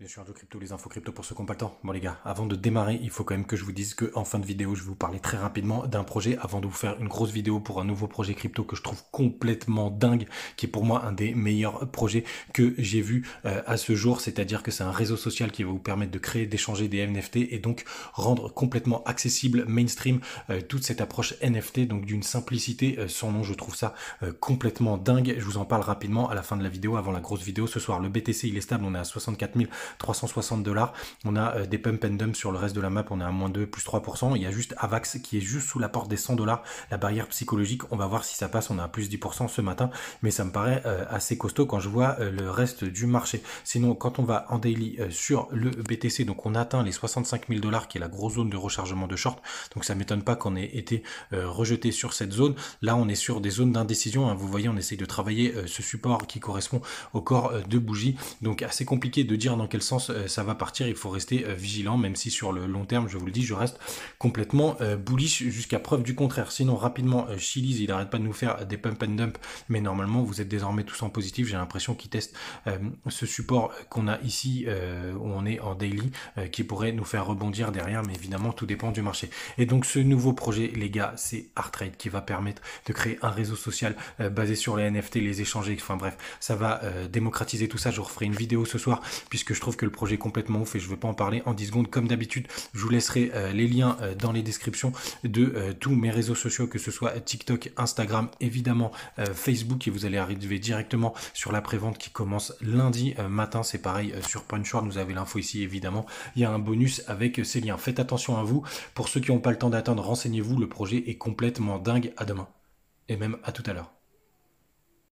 Bien sûr, Joe Crypto, les infos crypto pour ceux qui n'ont pas le temps. Bon les gars, avant de démarrer, il faut quand même que je vous dise que en fin de vidéo, je vais vous parler très rapidement d'un projet avant de vous faire une grosse vidéo pour un nouveau projet crypto que je trouve complètement dingue, qui est pour moi un des meilleurs projets que j'ai vu à ce jour. C'est-à-dire que c'est un réseau social qui va vous permettre de créer, d'échanger des NFT et donc rendre complètement accessible, mainstream, toute cette approche NFT, donc d'une simplicité sans nom. Je trouve ça complètement dingue. Je vous en parle rapidement à la fin de la vidéo, avant la grosse vidéo ce soir. Le BTC, il est stable, on est à 64 360 $. On a des pump and dump sur le reste de la map, on est à -2, plus 3%. Il y a juste Avax qui est juste sous la porte des 100 $, la barrière psychologique. On va voir si ça passe, on est à plus 10% ce matin, mais ça me paraît assez costaud quand je vois le reste du marché. Sinon, quand on va en daily sur le BTC, donc on atteint les 65 000 $, qui est la grosse zone de rechargement de short. Donc ça m'étonne pas qu'on ait été rejeté sur cette zone. Là, on est sur des zones d'indécision, hein. Vous voyez, on essaye de travailler ce support qui correspond au corps de bougie. Donc assez compliqué de dire dans quel sens ça va partir. Il faut rester vigilant, même si sur le long terme, je vous le dis, je reste complètement bullish jusqu'à preuve du contraire. Sinon, rapidement, Chiliz, il arrête pas de nous faire des pump and dump, mais normalement, vous êtes désormais tous en positif. J'ai l'impression qu'il teste ce support qu'on a ici, où on est en daily, qui pourrait nous faire rebondir derrière, mais évidemment, tout dépend du marché. Et donc, ce nouveau projet, les gars, c'est ArtTrade qui va permettre de créer un réseau social basé sur les NFT, les échanger, enfin bref, ça va démocratiser tout ça. Je vous referai une vidéo ce soir, puisque je trouve que le projet est complètement ouf et je ne vais pas en parler en 10 secondes. Comme d'habitude, je vous laisserai les liens dans les descriptions de tous mes réseaux sociaux, que ce soit TikTok, Instagram, évidemment Facebook, et vous allez arriver directement sur la prévente qui commence lundi matin. C'est pareil sur Punchboard, vous avez l'info ici évidemment. Il y a un bonus avec ces liens. Faites attention à vous. Pour ceux qui n'ont pas le temps d'attendre, renseignez-vous, le projet est complètement dingue. À demain et même à tout à l'heure.